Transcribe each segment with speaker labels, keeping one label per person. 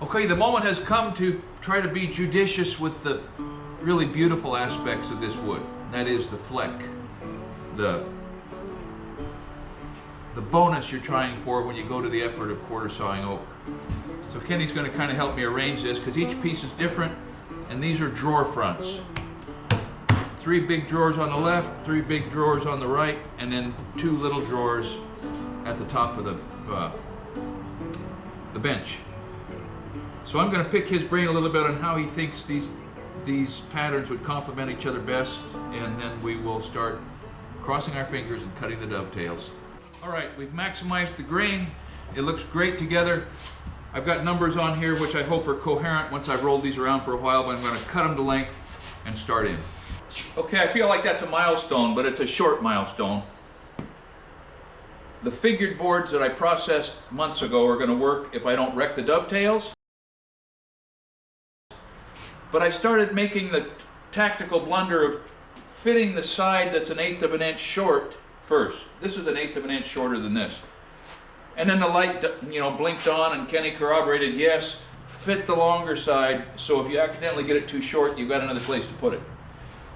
Speaker 1: Okay, the moment has come to try to be judicious with the really beautiful aspects of this wood. That is the fleck, the bonus you're trying for when you go to the effort of quarter sawing oak. So Kenny's going to kind of help me arrange this because each piece is different, and these are drawer fronts. 3 big drawers on the left, 3 big drawers on the right, and then 2 little drawers at the top of the bench. So I'm going to pick his brain a little bit on how he thinks these patterns would complement each other best, and then we will start crossing our fingers and cutting the dovetails. All right, we've maximized the grain. It looks great together. I've got numbers on here which I hope are coherent once I've rolled these around for a while, but I'm going to cut them to length and start in. Okay, I feel like that's a milestone, but it's a short milestone. The figured boards that I processed months ago are going to work if I don't wreck the dovetails. But I started making the tactical blunder of fitting the side that's 1/8 of an inch short first. This is 1/8 of an inch shorter than this. And then the light, blinked on, and Kenny corroborated, yes, fit the longer side, so if you accidentally get it too short, you've got another place to put it.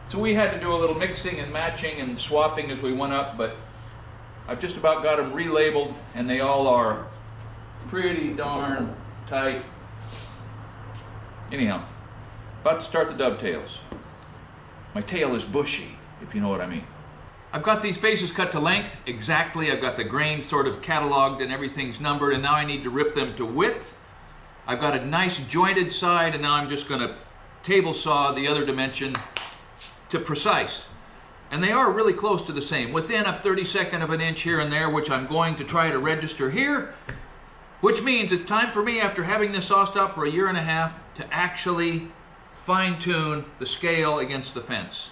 Speaker 1: So we had to do a little mixing and matching and swapping as we went up, but I've just about got them relabeled, and they all are pretty darn tight. Anyhow, about to start the dovetails. My tail is bushy, if you know what I mean. I've got these faces cut to length exactly. I've got the grain sort of cataloged and everything's numbered, and now I need to rip them to width. I've got a nice jointed side, and now I'm just going to table saw the other dimension to precise. And they are really close to the same, within a 32nd of an inch here and there, which I'm going to try to register here, which means it's time for me, after having this saw stop for 1.5 years, to actually fine-tune the scale against the fence.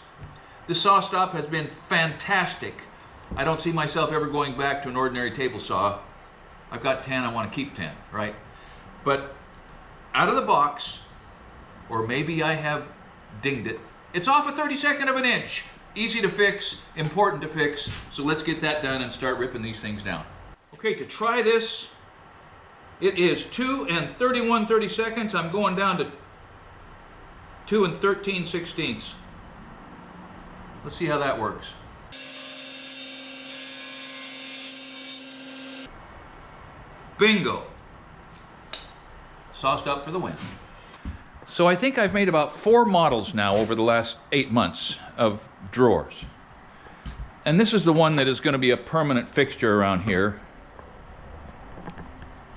Speaker 1: This saw stop has been fantastic. I don't see myself ever going back to an ordinary table saw. I've got 10, I want to keep 10, right? But out of the box, or maybe I have dinged it, it's off a 32nd of an inch. Easy to fix, important to fix, so let's get that done and start ripping these things down. Okay, to try this, it is 2 31/32. I'm going down to 2 13/16. Let's see how that works. Bingo! Sauced up for the win. So I think I've made about 4 models now over the last 8 months of drawers. And this is the one that is going to be a permanent fixture around here.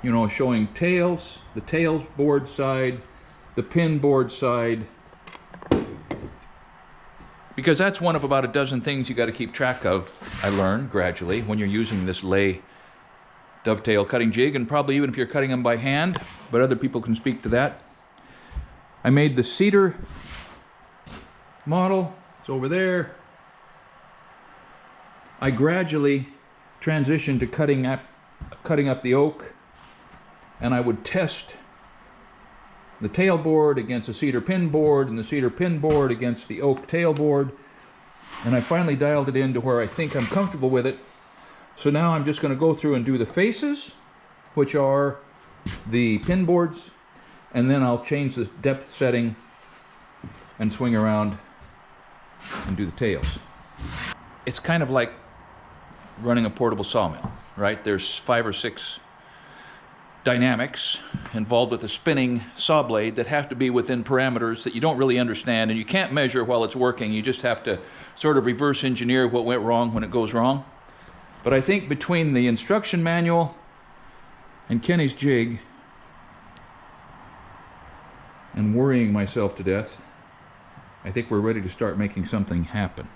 Speaker 1: You know, showing tails, the tails board side, the pin board side. Because that's one of about a dozen things you got to keep track of, I learned gradually, when you're using this lay dovetail cutting jig, and probably even if you're cutting them by hand, but other people can speak to that. I made the cedar model, it's over there. I gradually transitioned to cutting up the oak, and I would test the tail board against the cedar pin board, and the cedar pin board against the oak tail board, and I finally dialed it in to where I think I'm comfortable with it. So now I'm just going to go through and do the faces, which are the pin boards, and then I'll change the depth setting and swing around and do the tails. It's kind of like running a portable sawmill, right? There's 5 or 6 dynamics involved with a spinning saw blade that have to be within parameters that you don't really understand, and you can't measure while it's working. You just have to sort of reverse engineer what went wrong when it goes wrong. But I think between the instruction manual and Kenny's jig and worrying myself to death, I think we're ready to start making something happen.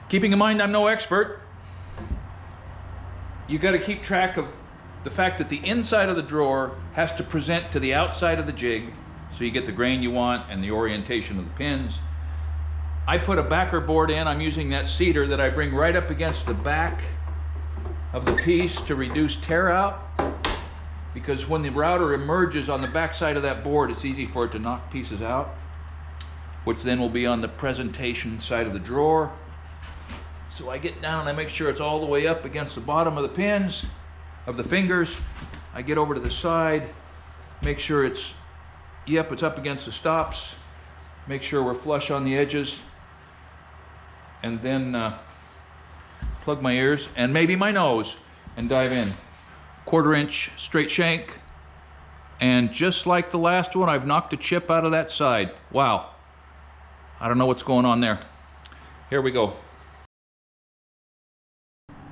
Speaker 1: Keeping in mind I'm no expert, you got to keep track of the fact that the inside of the drawer has to present to the outside of the jig, so you get the grain you want and the orientation of the pins. I put a backer board in. I'm using that cedar that I bring right up against the back of the piece to reduce tear out, because when the router emerges on the back side of that board, it's easy for it to knock pieces out, which then will be on the presentation side of the drawer. So I get down and I make sure it's all the way up against the bottom of the pins, of the fingers. I get over to the side, make sure it's, yep, it's up against the stops. Make sure we're flush on the edges. And then plug my ears and maybe my nose and dive in. 1/4 inch straight shank. And just like the last one, I've knocked a chip out of that side. Wow. I don't know what's going on there. Here we go.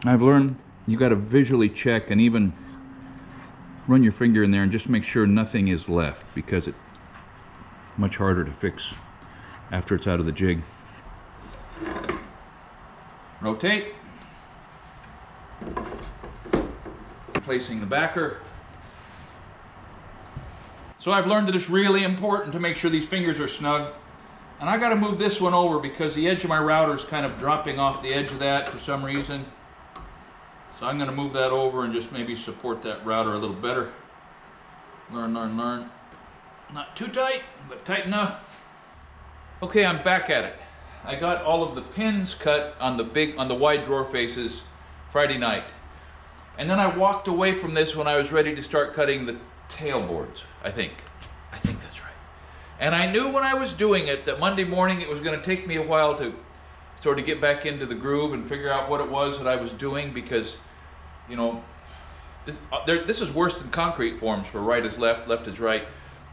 Speaker 1: I've learned you got to visually check and even run your finger in there and just make sure nothing is left, because it's much harder to fix after it's out of the jig. Rotate. Placing the backer. So I've learned that it's really important to make sure these fingers are snug. And I got to move this one over because the edge of my router is kind of dropping off the edge of that for some reason. So I'm going to move that over and just maybe support that router a little better. Learn, learn, learn. Not too tight, but tight enough. Okay, I'm back at it. I got all of the pins cut on the wide drawer faces Friday night. And then I walked away from this when I was ready to start cutting the tailboards, I think that's right. And I knew when I was doing it that Monday morning it was going to take me a while to sort of get back into the groove and figure out what it was that I was doing, because, you know, this is worse than concrete forms for right is left, left is right,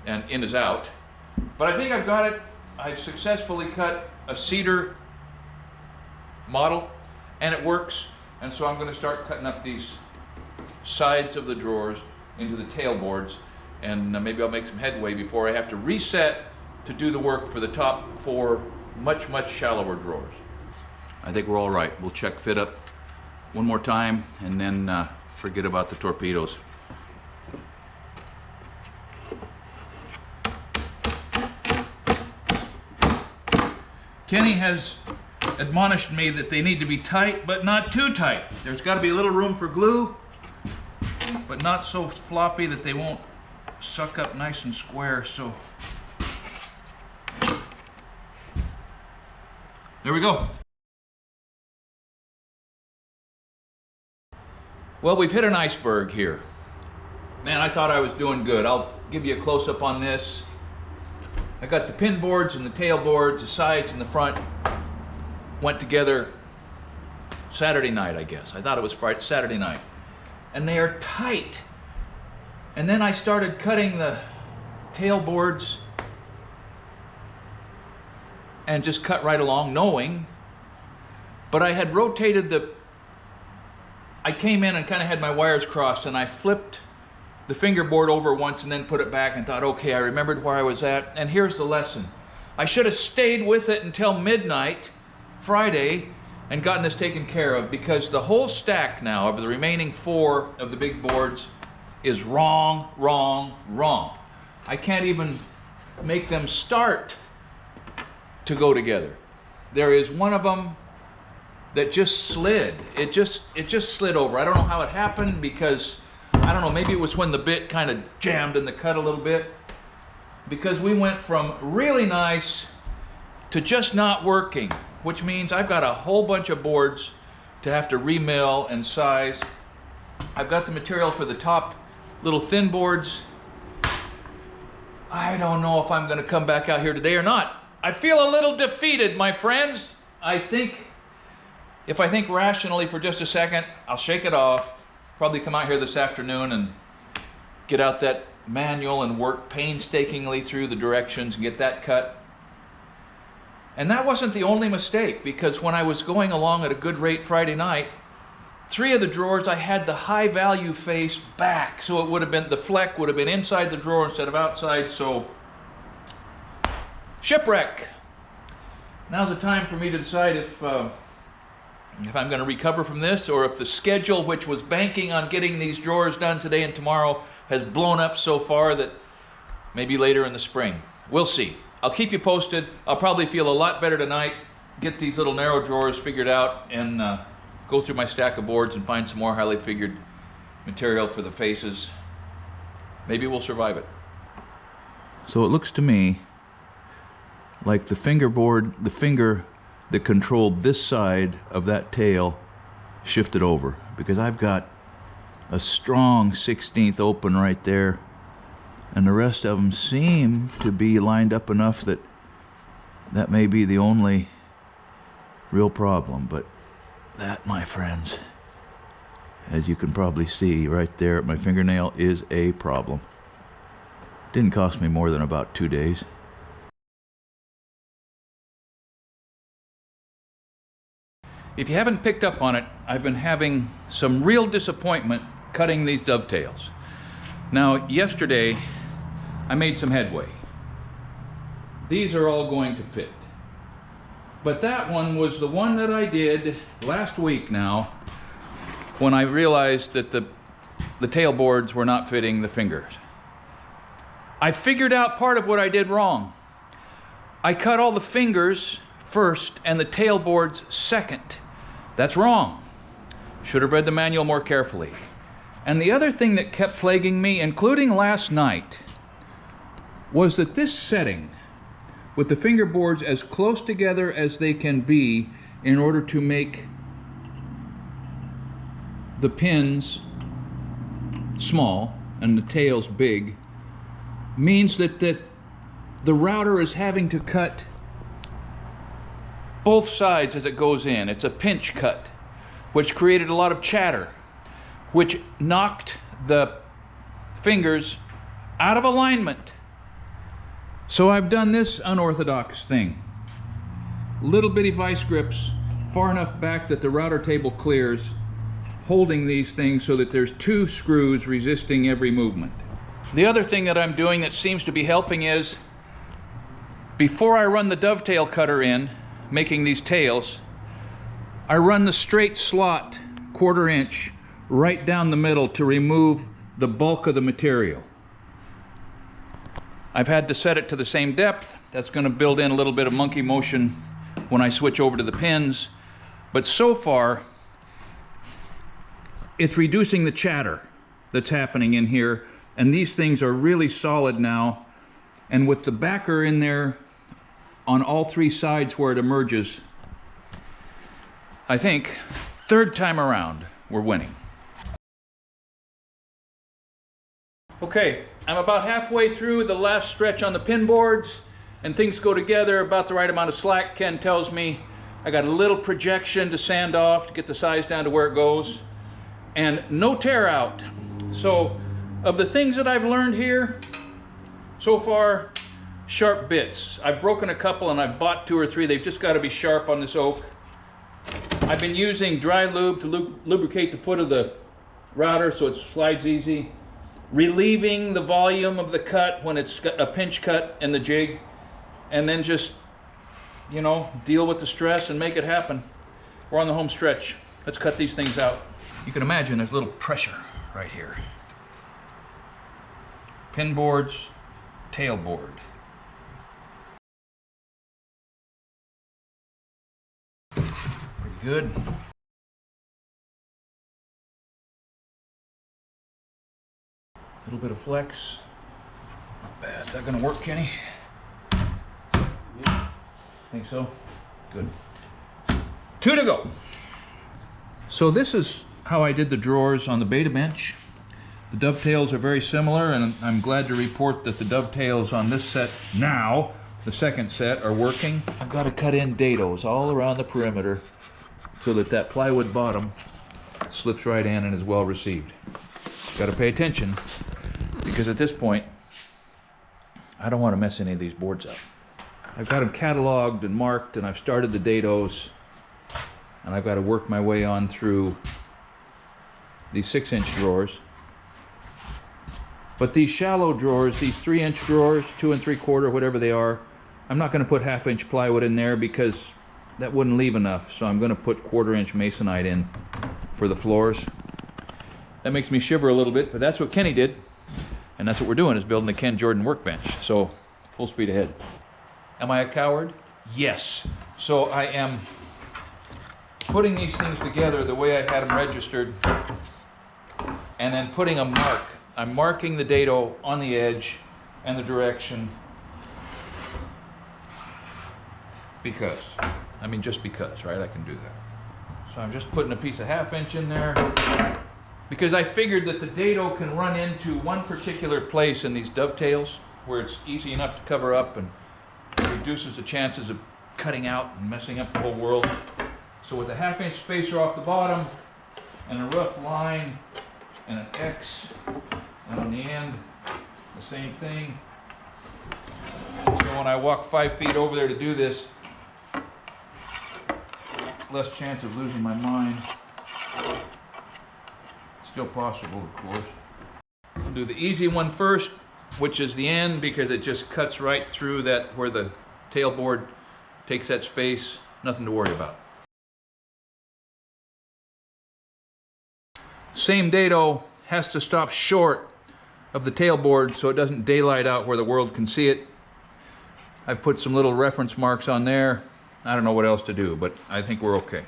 Speaker 1: and in is out. But I think I've got it. I've successfully cut a cedar model, and it works. And so I'm going to start cutting up these sides of the drawers into the tailboards, and maybe I'll make some headway before I have to reset to do the work for the top 4 much, much shallower drawers. I think we're all right. We'll check fit up one more time and then forget about the torpedoes. Kenny has admonished me that they need to be tight, but not too tight. There's got to be a little room for glue, but not so floppy that they won't suck up nice and square. So there we go. Well, we've hit an iceberg here. Man, I thought I was doing good. I'll give you a close-up on this. I got the pin boards and the tail boards, the sides and the front went together Saturday night, I guess. I thought it was Friday, Saturday night. And they are tight. And then I started cutting the tail boards and just cut right along, knowing. But I had rotated I came in and kind of had my wires crossed, and I flipped the fingerboard over once and then put it back and thought, okay, I remembered where I was at. And here's the lesson. I should have stayed with it until midnight Friday and gotten this taken care of, because the whole stack now of the remaining 4 of the big boards is wrong, wrong, wrong. I can't even make them start to go together. There is one of them that just slid. It just slid over. I don't know how it happened, because I don't know, maybe it was when the bit kind of jammed in the cut a little bit, because we went from really nice to just not working, which means I've got a whole bunch of boards to have to remill and size. I've got the material for the top little thin boards. I don't know if I'm going to come back out here today or not. I feel a little defeated, my friends. If I think rationally for just a second, I'll shake it off, probably come out here this afternoon and get out that manual and work painstakingly through the directions and get that cut. And that wasn't the only mistake, because when I was going along at a good rate Friday night, 3 of the drawers I had the high value face back, so it would have been, the fleck would have been inside the drawer instead of outside. So shipwreck. Now's the time for me to decide if I'm going to recover from this, or if the schedule, which was banking on getting these drawers done today and tomorrow, has blown up so far that maybe later in the spring. We'll see. I'll keep you posted. I'll probably feel a lot better tonight, get these little narrow drawers figured out, and go through my stack of boards and find some more highly figured material for the faces. Maybe we'll survive it. So it looks to me like the fingerboard, the finger that controlled this side of that tail shifted over, because I've got a strong 16th open right there,
Speaker 2: and the rest of them seem to be lined up enough that that may be the only real problem. But that, my friends, as you can probably see right there at my fingernail, is a problem. Didn't cost me more than about 2 days.
Speaker 1: If you haven't picked up on it, I've been having some real disappointment cutting these dovetails. Now, yesterday, I made some headway. These are all going to fit. But that one was the one that I did last week now, when I realized that the tail boards were not fitting the fingers. I figured out part of what I did wrong. I cut all the fingers first and the tail boards second. That's wrong. Should have read the manual more carefully. And the other thing that kept plaguing me, including last night, was that this setting, with the fingerboards as close together as they can be in order to make the pins small and the tails big, means that the router is having to cut both sides as it goes in. It's a pinch cut, which created a lot of chatter, which knocked the fingers out of alignment. So I've done this unorthodox thing. Little bitty vice grips far enough back that the router table clears, holding these things so that there's 2 screws resisting every movement. The other thing that I'm doing that seems to be helping is, before I run the dovetail cutter in, making these tails, I run the straight slot 1/4 inch right down the middle to remove the bulk of the material. I've had to set it to the same depth. That's going to build in a little bit of monkey motion when I switch over to the pins. But so far, it's reducing the chatter that's happening in here. And these things are really solid now. And with the backer in there on all 3 sides where it emerges, I think, 3rd time around, we're winning. Okay, I'm about halfway through the last stretch on the pin boards, and things go together about the right amount of slack. Ken tells me I got a little projection to sand off to get the size down to where it goes, and no tear out. So, of the things that I've learned here so far, sharp bits. I've broken a couple and I've bought 2 or 3. They've just got to be sharp on this oak. I've been using dry lube to lubricate the foot of the router so it slides easy. Relieving the volume of the cut when it's got a pinch cut in the jig. And then just, you know, deal with the stress and make it happen. We're on the home stretch. Let's cut these things out. You can imagine there's a little pressure right here. Pin boards, tail board. Pretty good. A little bit of flex. Not bad. Is that gonna work, Kenny? Yeah. Think so? Good. 2 to go. So this is how I did the drawers on the beta bench. The dovetails are very similar, and I'm glad to report that the dovetails on this set now, the second set, are working. I've got to cut in dadoes all around the perimeter so that that plywood bottom slips right in and is well received. Got to pay attention, because at this point, I don't want to mess any of these boards up. I've got them cataloged and marked, and I've started the dadoes, and I've got to work my way on through these 6-inch drawers. But these shallow drawers, these 3-inch drawers, 2 3/4, whatever they are, I'm not going to put 1/2-inch plywood in there because that wouldn't leave enough. So I'm going to put 1/4-inch masonite in for the floors. That makes me shiver a little bit, but that's what Kenny did. And that's what we're doing, is building the Ken Jordan workbench. So full speed ahead. Am I a coward? Yes. So I am putting these things together the way I had them registered, and then putting a mark. I'm marking the dado on the edge and the direction because, just because, right? I can do that. So I'm just putting a piece of 1/2 inch in there, because I figured that the dado can run into one particular place in these dovetails where it's easy enough to cover up and reduces the chances of cutting out and messing up the whole world. So with a 1/2 inch spacer off the bottom and a rough line and an X, and on the end, the same thing. So when I walk 5 feet over there to do this, less chance of losing my mind. Still possible, of course. I'll do the easy one first, which is the end, because it just cuts right through that where the tailboard takes that space. Nothing to worry about. Same dado has to stop short of the tailboard so it doesn't daylight out where the world can see it. I've put some little reference marks on there. I don't know what else to do, but I think we're okay.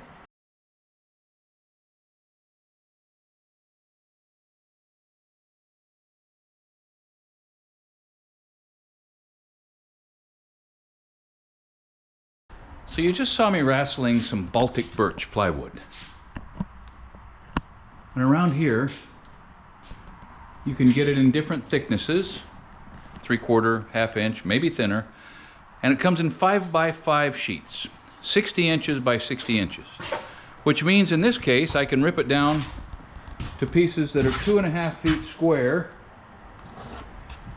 Speaker 1: So you just saw me wrestling some Baltic birch plywood. And around here, you can get it in different thicknesses, 3/4, 1/2 inch, maybe thinner. And it comes in 5x5 sheets, 60 inches by 60 inches. Which means in this case, I can rip it down to pieces that are 2.5 feet square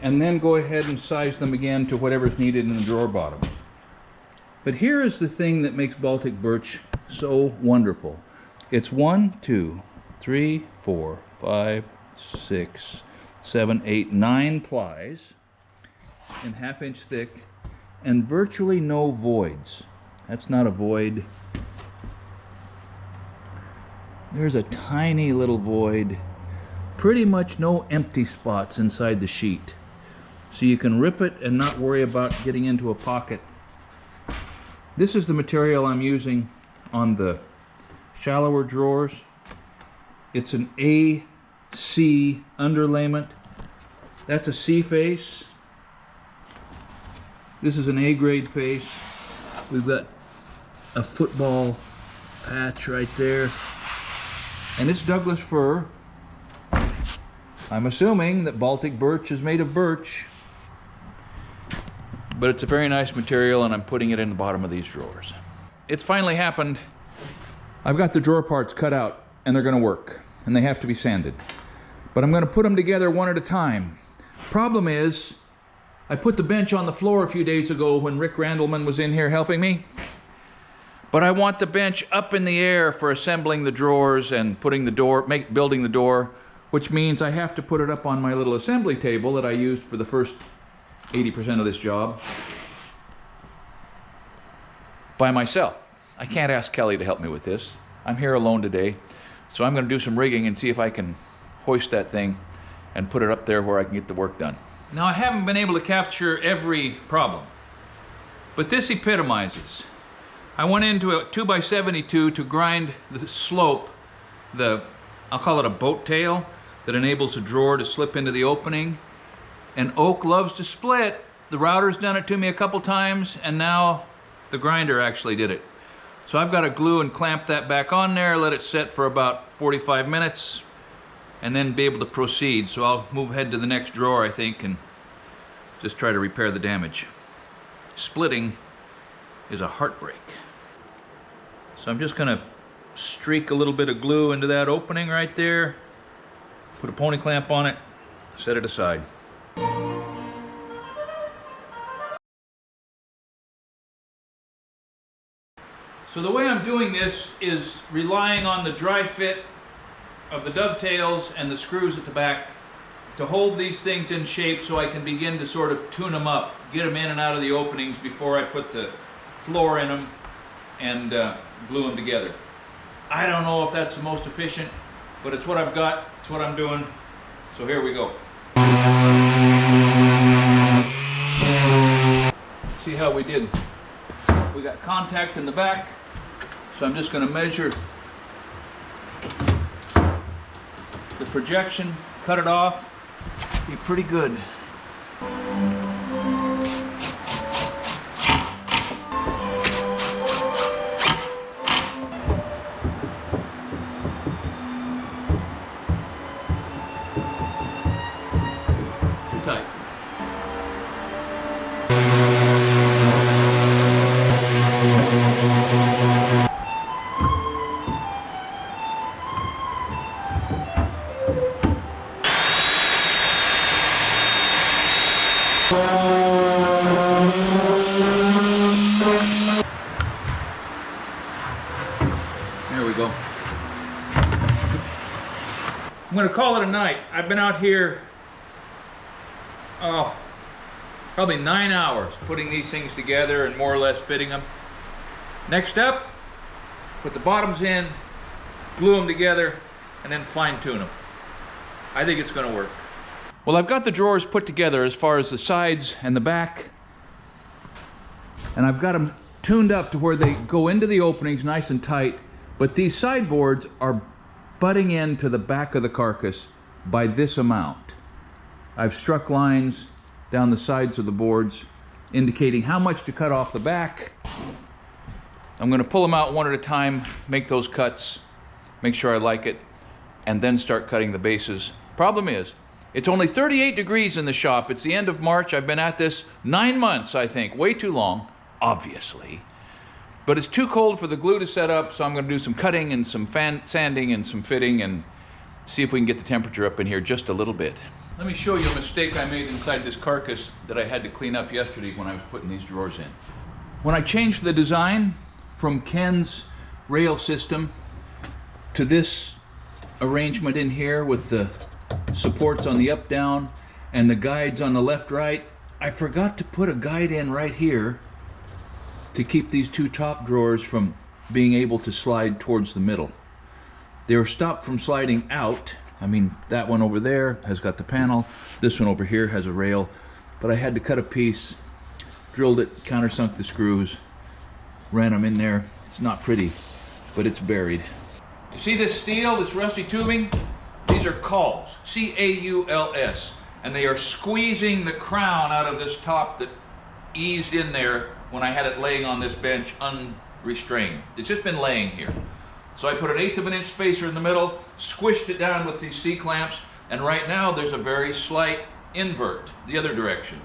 Speaker 1: and then go ahead and size them again to whatever's needed in the drawer bottom. But here is the thing that makes Baltic birch so wonderful. It's 1, 2, 3, 4, 5, 6, 7, 8, 9 plies in 1/2 inch thick and virtually no voids. That's not a void. There's a tiny little void. Pretty much no empty spots inside the sheet. So you can rip it and not worry about getting into a pocket. This is the material I'm using on the shallower drawers. It's an AC underlayment. That's a C face. This is an A grade face. We've got a football patch right there. And it's Douglas fir. I'm assuming that Baltic birch is made of birch. But it's a very nice material and I'm putting it in the bottom of these drawers. It's finally happened. I've got the drawer parts cut out and they're gonna work. And they have to be sanded. But I'm gonna put them together one at a time. Problem is, I put the bench on the floor a few days ago when Rick Randleman was in here helping me. But I want the bench up in the air for assembling the drawers and putting the door, building the door, which means I have to put it up on my little assembly table that I used for the first 80% of this job by myself. I can't ask Kelly to help me with this. I'm here alone today, so I'm going to do some rigging and see if I can hoist that thing and put it up there where I can get the work done. Now, I haven't been able to capture every problem, but this epitomizes. I went into a 2x72 to grind the slope, I'll call it a boat tail, that enables the drawer to slip into the opening. And oak loves to split. The router's done it to me a couple times, and now the grinder actually did it. So I've got to glue and clamp that back on there, let it set for about 45 minutes, and then be able to proceed. So I'll move ahead to the next drawer, I think, and just try to repair the damage. Splitting is a heartbreak. So I'm just gonna streak a little bit of glue into that opening right there, put a pony clamp on it, set it aside. So the way I'm doing this is relying on the dry fit of the dovetails and the screws at the back to hold these things in shape so I can begin to sort of tune them up, get them in and out of the openings before I put the floor in them and glue them together. I don't know if that's the most efficient, but it's what I've got, it's what I'm doing, so here we go. See how we did. We got contact in the back, so I'm just going to measure the projection, cut it off, be pretty good. There we go. I'm going to call it a night. I've been out here, probably 9 hours putting these things together and more or less fitting them. Next up, put the bottoms in, glue them together, and then fine tune them. I think it's going to work. Well, I've got the drawers put together as far as the sides and the back, and I've got them tuned up to where they go into the openings nice and tight, but these sideboards are butting into the back of the carcass by this amount. I've struck lines down the sides of the boards indicating how much to cut off the back. I'm going to pull them out one at a time, make those cuts, make sure I like it, and then start cutting the bases. Problem is, it's only 38 degrees in the shop. It's the end of March. I've been at this 9 months, I think. Way too long, obviously. But it's too cold for the glue to set up, so I'm going to do some cutting and some sanding and some fitting and see if we can get the temperature up in here just a little bit. Let me show you a mistake I made inside this carcass that I had to clean up yesterday when I was putting these drawers in. When I changed the design from Ken's rail system to this arrangement in here with the supports on the up down and the guides on the left right, I forgot to put a guide in right here to keep these two top drawers from being able to slide towards the middle. They were stopped from sliding out. I mean, that one over there has got the panel, this one over here has a rail, but I had to cut a piece, drilled it, countersunk the screws, ran them in there. It's not pretty, but it's buried. You see this steel, this rusty tubing? These are cauls, C-A-U-L-S, and they are squeezing the crown out of this top that eased in there when I had it laying on this bench unrestrained. It's just been laying here. So I put an 1/8 of an inch spacer in the middle, squished it down with these C-clamps, and right now there's a very slight invert the other direction.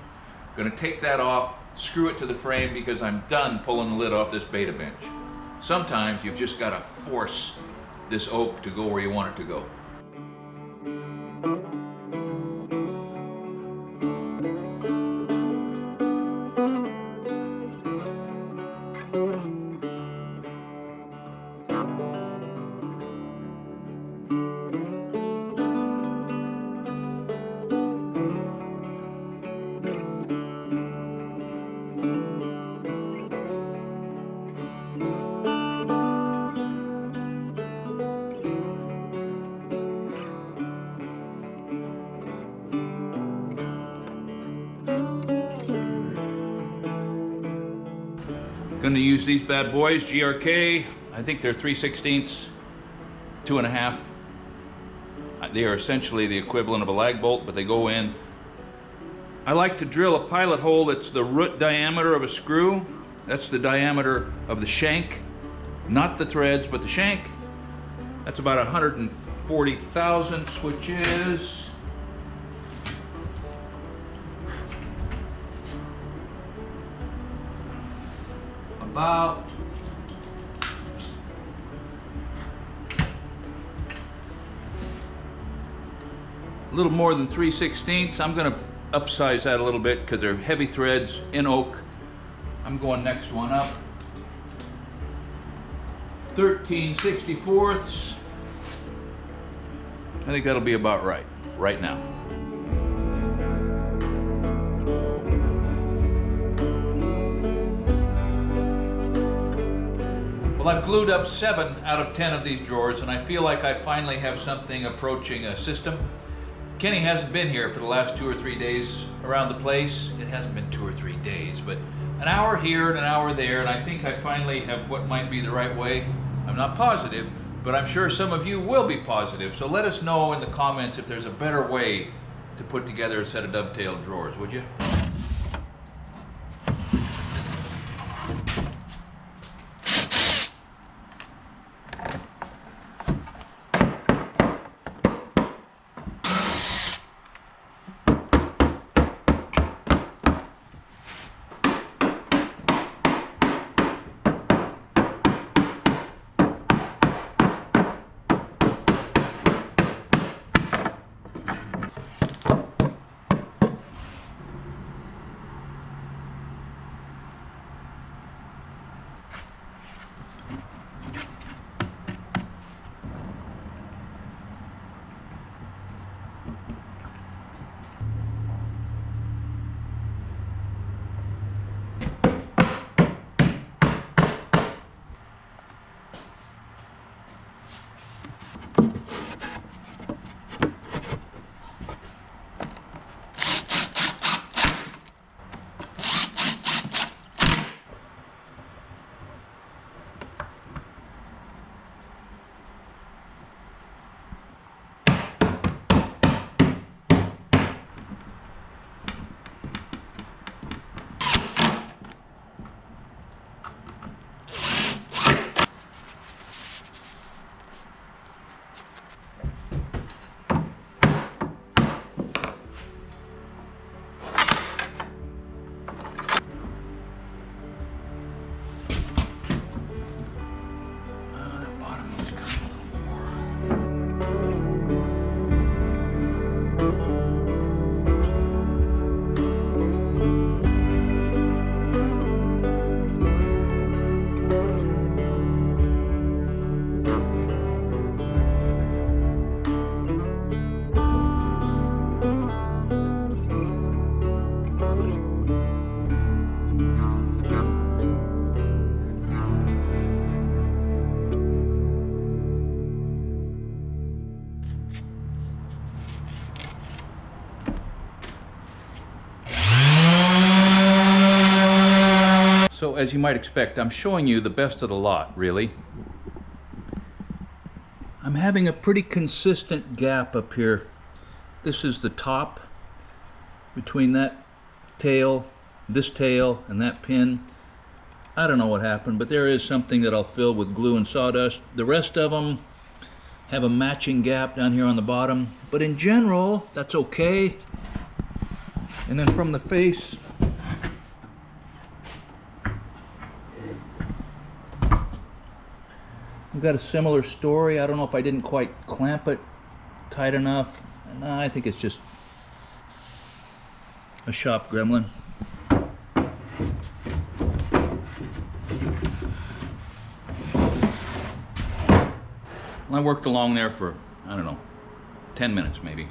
Speaker 1: I'm gonna take that off, screw it to the frame because I'm done pulling the lid off this beta bench. Sometimes you've just gotta force this oak to go where you want it to go. Going to use these bad boys, GRK. I think they're 3/16, 2.5. They are essentially the equivalent of a lag bolt, but they go in. I like to drill a pilot hole that's the root diameter of a screw. That's the diameter of the shank, not the threads, but the shank. That's about 140 thousandths, which is about a little more than 3/16. I'm going to upsize that a little bit because they're heavy threads in oak. I'm going next one up. 13/64. I think that'll be about right now. Well, I've glued up 7 out of 10 of these drawers, and I feel like I finally have something approaching a system. Kenny hasn't been here for the last 2 or 3 days around the place. It hasn't been 2 or 3 days, but an hour here and an hour there, and I think I finally have what might be the right way. I'm not positive, but I'm sure some of you will be positive. So let us know in the comments if there's a better way to put together a set of dovetail drawers, would you? as you might expect, I'm showing you the best of the lot, really. I'm having a pretty consistent gap up here. This is the top between that tail, this tail, and that pin. I don't know what happened, but there is something that I'll fill with glue and sawdust. The rest of them have a matching gap down here on the bottom, but in general, that's okay. And then from the face, I've got a similar story. I don't know if I didn't quite clamp it tight enough. No, I think it's just a shop gremlin. I worked along there for, I don't know, 10 minutes maybe.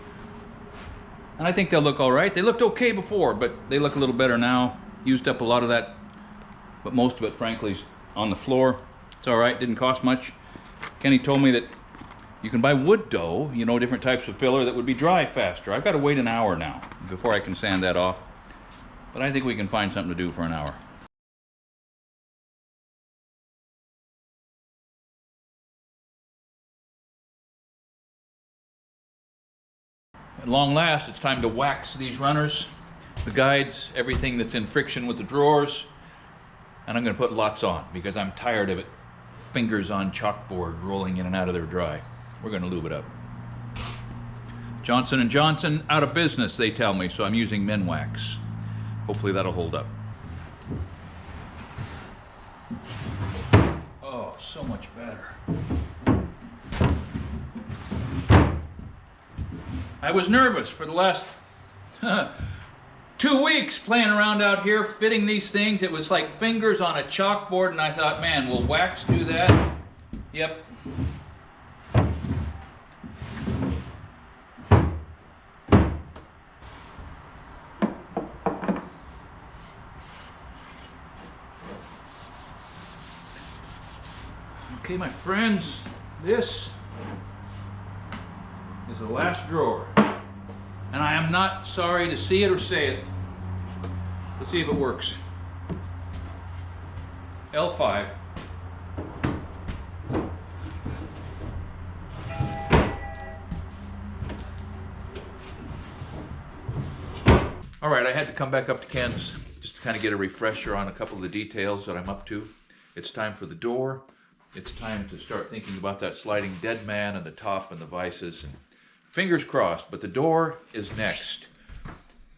Speaker 1: And I think they'll look all right. They looked okay before, but they look a little better now. Used up a lot of that, but most of it, frankly, is on the floor. It's all right, didn't cost much. Kenny told me that you can buy wood dough, you know, different types of filler that would be dry faster. I've got to wait an hour now before I can sand that off. But I think we can find something to do for an hour. At long last, it's time to wax these runners, the guides, everything that's in friction with the drawers. And I'm going to put lots on because I'm tired of it. Fingers on chalkboard rolling in and out of there dry. We're going to lube it up. Johnson & Johnson out of business, they tell me, so I'm using Minwax. Hopefully that'll hold up. Oh, so much better. I was nervous for the last 2 weeks playing around out here fitting these things. It was like fingers on a chalkboard, and I thought, man, will wax do that? Yep. Okay, my friends, this is the last drawer. And I am not sorry to see it or say it. Let's see if it works. L5. All right, I had to come back up to Kansas just to kind of get a refresher on a couple of the details that I'm up to. It's time for the door. It's time to start thinking about that sliding dead man and the top and the vices. And fingers crossed, but the door is next.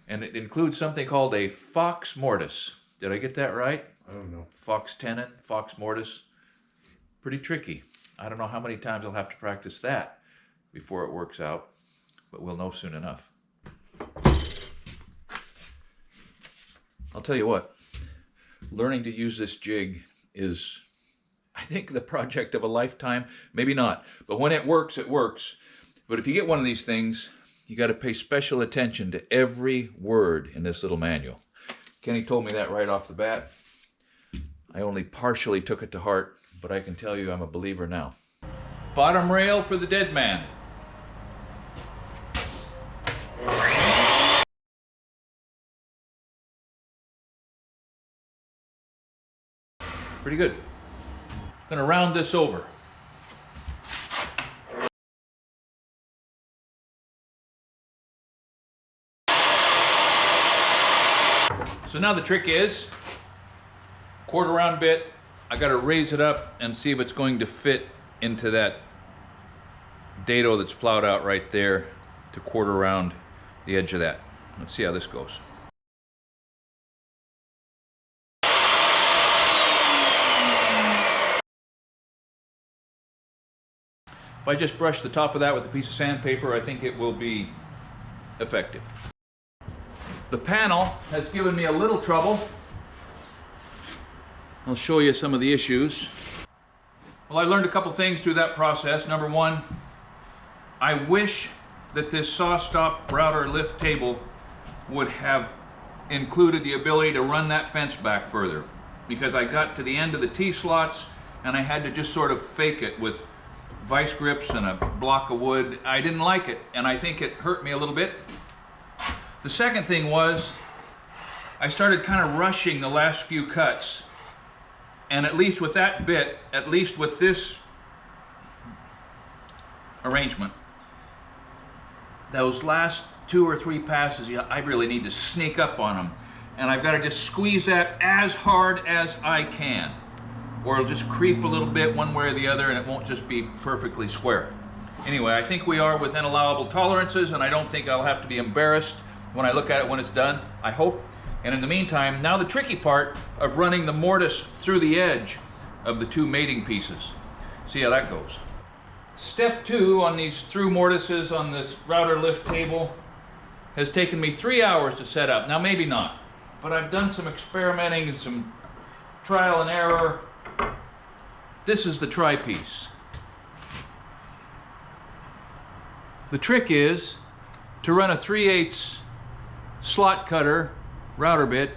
Speaker 1: And it includes something called a fox mortise. Did I get that right?
Speaker 3: I don't know.
Speaker 1: Fox tenon, fox mortise. Pretty tricky. I don't know how many times I'll have to practice that before it works out, but we'll know soon enough. I'll tell you what, learning to use this jig is, I think, the project of a lifetime. Maybe not, but when it works, it works. But if you get one of these things, you got to pay special attention to every word in this little manual. Kenny told me that right off the bat. I only partially took it to heart, but I can tell you I'm a believer now. Bottom rail for the dead man. Pretty good. Gonna round this over. So now the trick is, quarter round bit, I gotta raise it up and see if it's going to fit into that dado that's plowed out right there to quarter round the edge of that. Let's see how this goes. If I just brush the top of that with a piece of sandpaper, I think it will be effective. The panel has given me a little trouble. I'll show you some of the issues. Well, I learned a couple things through that process. Number one, I wish that this saw stop router lift table would have included the ability to run that fence back further, because I got to the end of the T-slots and I had to just sort of fake it with vice grips and a block of wood. I didn't like it, and I think it hurt me a little bit. The second thing was I started kind of rushing the last few cuts, And at least with that bit, at least with this arrangement, those last 2 or 3 passes, I really need to sneak up on them. And I've got to just squeeze that as hard as I can, or it'll just creep a little bit one way or the other and it won't just be perfectly square. Anyway, I think we are within allowable tolerances, and I don't think I'll have to be embarrassed when I look at it when it's done, I hope. And in the meantime, now the tricky part of running the mortise through the edge of the 2 mating pieces. See how that goes. Step 2 on these through mortises on this router lift table has taken me 3 hours to set up. Now maybe not, but I've done some experimenting and some trial and error. This is the tri-piece. The trick is to run a 3/8 slot cutter router bit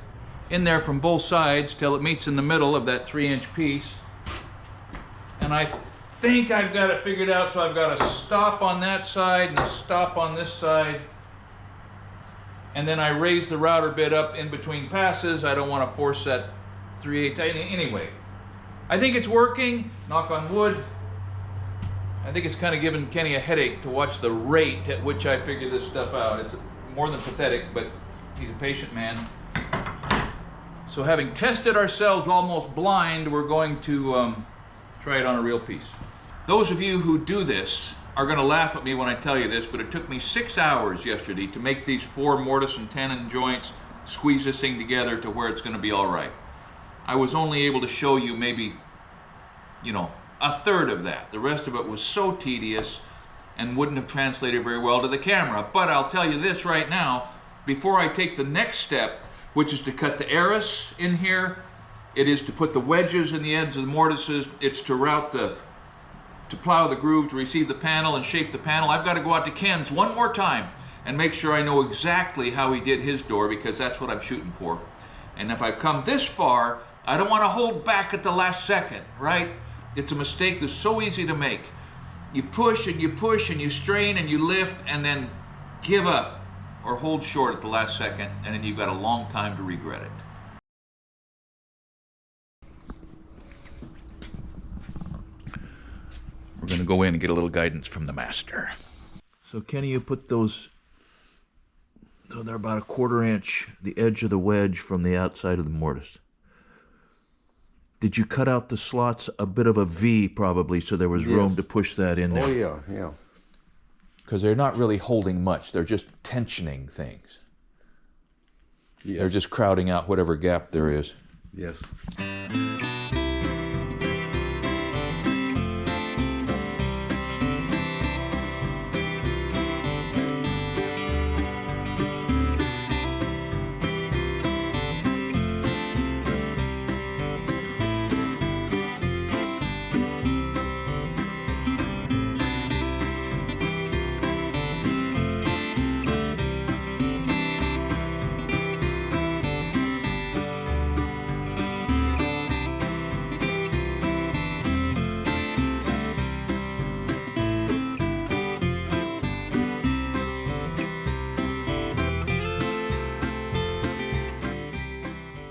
Speaker 1: in there from both sides till it meets in the middle of that 3-inch piece. And I think I've got it figured out, so I've got a stop on that side and a stop on this side. And then I raise the router bit up in between passes. I don't want to force that 3/8. Anyway, I think it's working, knock on wood. I think it's kind of giving Kenny a headache to watch the rate at which I figure this stuff out. It's more than pathetic, but he's a patient man. So having tested ourselves almost blind, we're going to try it on a real piece. Those of you who do this are going to laugh at me when I tell you this, but it took me 6 hours yesterday to make these 4 mortise and tenon joints, squeeze this thing together to where it's going to be all right. I was only able to show you maybe, a third of that. The rest of it was so tedious and wouldn't have translated very well to the camera. But I'll tell you this right now, before I take the next step, which is to cut the arras in here, it is to put the wedges in the ends of the mortises, it's to plow the groove, to receive the panel and shape the panel. I've got to go out to Ken's one more time and make sure I know exactly how he did his door, because that's what I'm shooting for. And if I've come this far, I don't want to hold back at the last second, right? It's a mistake that's so easy to make. You push and you strain and you lift and then give up or hold short at the last second, and then you've got a long time to regret it. We're going to go in and get a little guidance from the master.
Speaker 2: So Kenny, you put those, so they're about 1/4 inch, the edge of the wedge from the outside of the mortise. Did you cut out the slots a bit of a V probably, so there was room to push that in there?
Speaker 3: Oh yeah.
Speaker 1: Because they're not really holding much, they're just tensioning things.
Speaker 3: Yes.
Speaker 1: They're just crowding out whatever gap there is.
Speaker 3: Yes.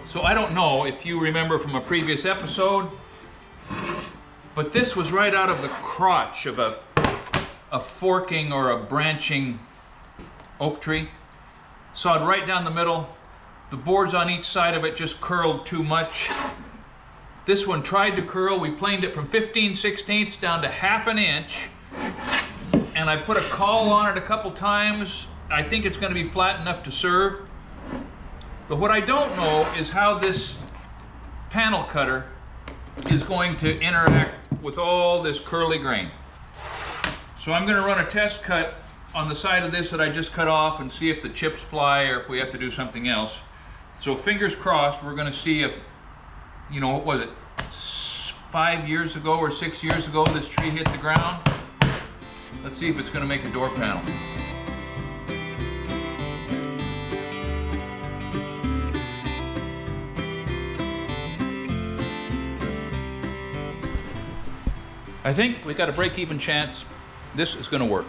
Speaker 1: So I don't know if you remember from a previous episode, but this was right out of the crotch of a forking or a branching oak tree. Sawed right down the middle. The boards on each side of it just curled too much. This one tried to curl. We planed it from 15/16 down to 1/2 inch. And I put a caul on it a couple times. I think it's going to be flat enough to serve. But what I don't know is how this panel cutter is going to interact with all this curly grain. So I'm going to run a test cut on the side of this that I just cut off and see if the chips fly or if we have to do something else. So fingers crossed, we're going to see if, what was it, 5 years ago or 6 years ago this tree hit the ground. Let's see if it's going to make a door panel. I think we got a break-even chance. This is going to work.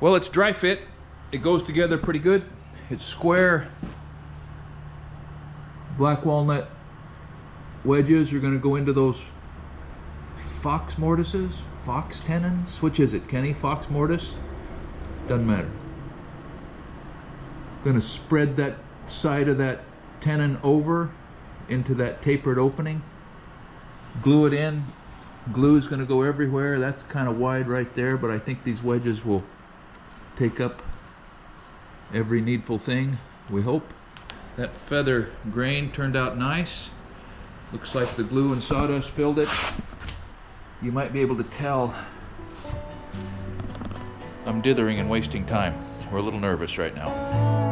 Speaker 1: Well, it's dry fit. It goes together pretty good. It's square. Black walnut wedges are going to go into those fox mortises, fox tenons. Which is it, Kenny? Fox mortise? Doesn't matter. Going to spread that side of that tenon over into that tapered opening. Glue it in. Glue is going to go everywhere. That's kind of wide right there, but I think these wedges will take up every needful thing, we hope. That feather grain turned out nice. Looks like the glue and sawdust filled it. You might be able to tell I'm dithering and wasting time. We're a little nervous right now.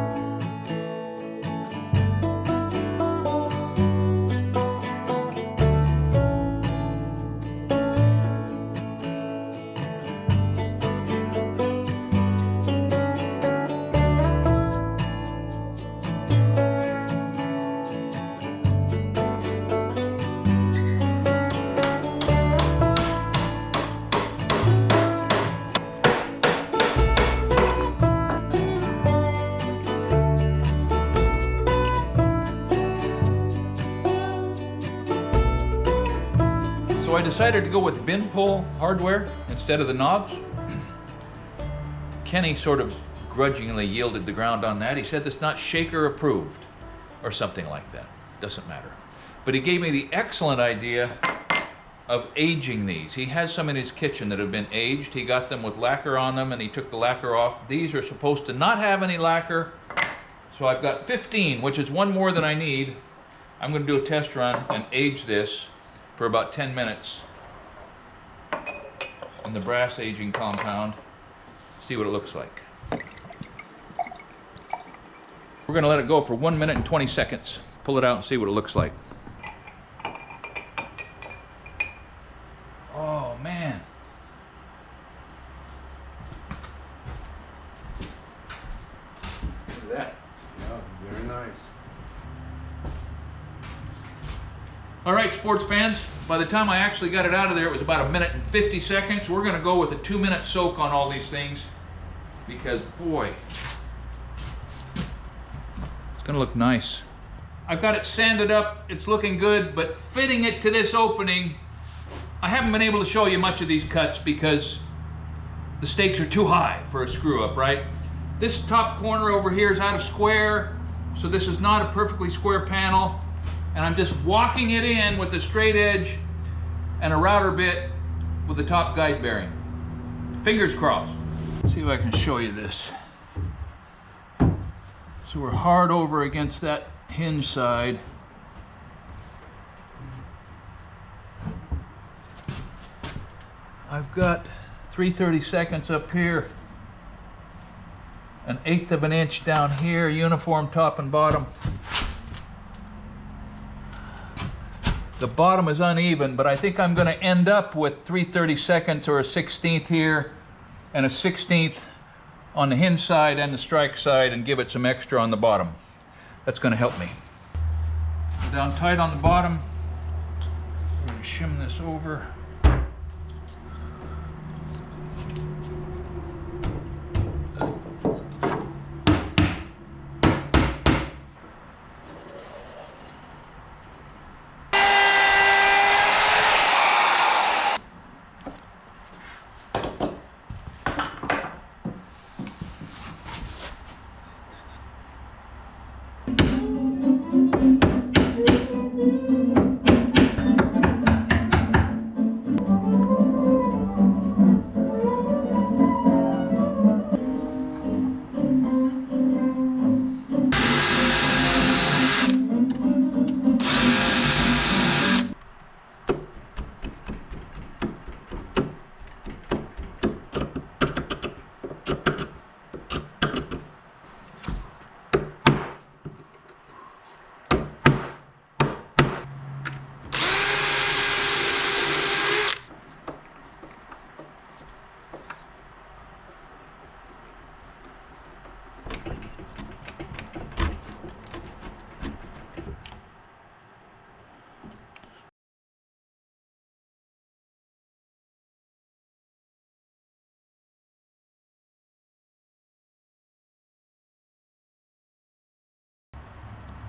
Speaker 1: So I decided to go with bin pull hardware instead of the knobs. Kenny sort of grudgingly yielded the ground on that. He said it's not shaker approved or something like that. Doesn't matter. But he gave me the excellent idea of aging these. He has some in his kitchen that have been aged. He got them with lacquer on them and he took the lacquer off. These are supposed to not have any lacquer. So I've got 15, which is one more than I need. I'm going to do a test run and age this for about 10 minutes in the brass aging compound. See what it looks like. We're going to let it go for 1 minute and 20 seconds. Pull it out and see what it looks like. Oh man. Look at that.
Speaker 3: Yeah, very nice.
Speaker 1: All right, sports fans, by the time I actually got it out of there, it was about 1 minute and 50 seconds. We're gonna go with a 2-minute soak on all these things because, boy, it's gonna look nice. I've got it sanded up, it's looking good, but fitting it to this opening, I haven't been able to show you much of these cuts because the stakes are too high for a screw up, right? This top corner over here is out of square, so this is not a perfectly square panel. And I'm just walking it in with the straight edge and a router bit with the top guide bearing. Fingers crossed. Let's see if I can show you this. So we're hard over against that hinge side. I've got 3/32 up here, 1/8 of an inch down here, uniform top and bottom. The bottom is uneven, but I think I'm going to end up with 3/32 or a 1/16 here and a 1/16 on the hinge side and the strike side and give it some extra on the bottom. That's going to help me. Go down tight on the bottom. We're going to shim this over.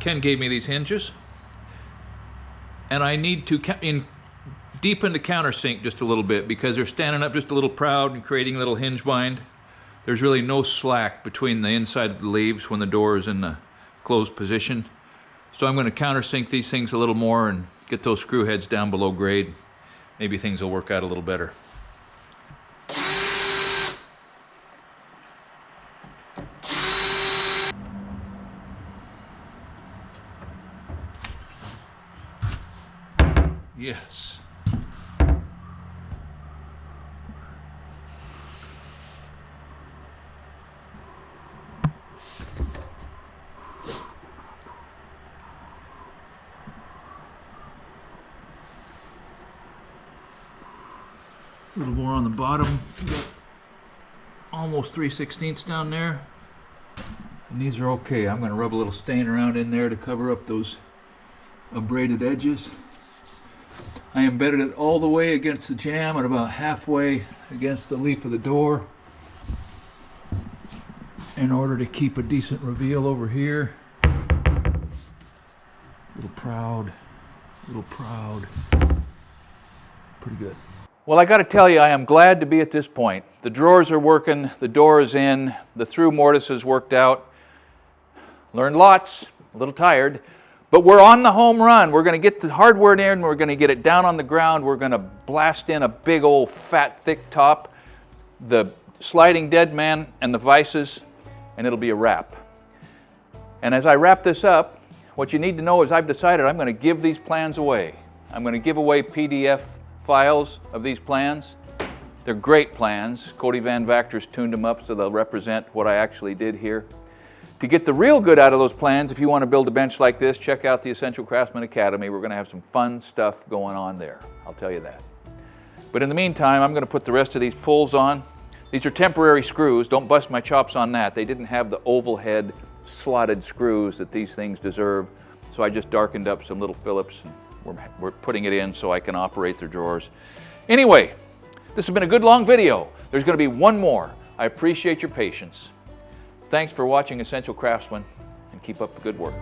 Speaker 1: Ken gave me these hinges. And I need to deepen the countersink just a little bit because they're standing up just a little proud and creating a little hinge bind. There's really no slack between the inside of the leaves when the door is in the closed position. So I'm going to countersink these things a little more and get those screw heads down below grade. Maybe things will work out a little better. Yes. A little more on the bottom. Almost 3/16 down there. And these are okay. I'm going to rub a little stain around in there to cover up those abraded edges. I embedded it all the way against the jamb and about halfway against the leaf of the door in order to keep a decent reveal over here. A little proud, pretty good. Well, I got to tell you, I am glad to be at this point. The drawers are working, the door is in, the through mortise has worked out. Learned lots, a little tired. But we're on the home run. We're going to get the hardware in, and we're going to get it down on the ground. We're going to blast in a big old fat thick top, the sliding dead man and the vices, and it'll be a wrap. And as I wrap this up, what you need to know is I've decided I'm going to give these plans away. I'm going to give away PDF files of these plans. They're great plans. Cody Van Vactor's tuned them up so they'll represent what I actually did here. To get the real good out of those plans, if you want to build a bench like this, check out the Essential Craftsman Academy. We're going to have some fun stuff going on there. I'll tell you that. But in the meantime, I'm going to put the rest of these pulls on. These are temporary screws. Don't bust my chops on that. They didn't have the oval head slotted screws that these things deserve. So I just darkened up some little Phillips. And we're putting it in so I can operate their drawers. Anyway, this has been a good long video. There's going to be one more. I appreciate your patience. Thanks for watching Essential Craftsman, and keep up the good work.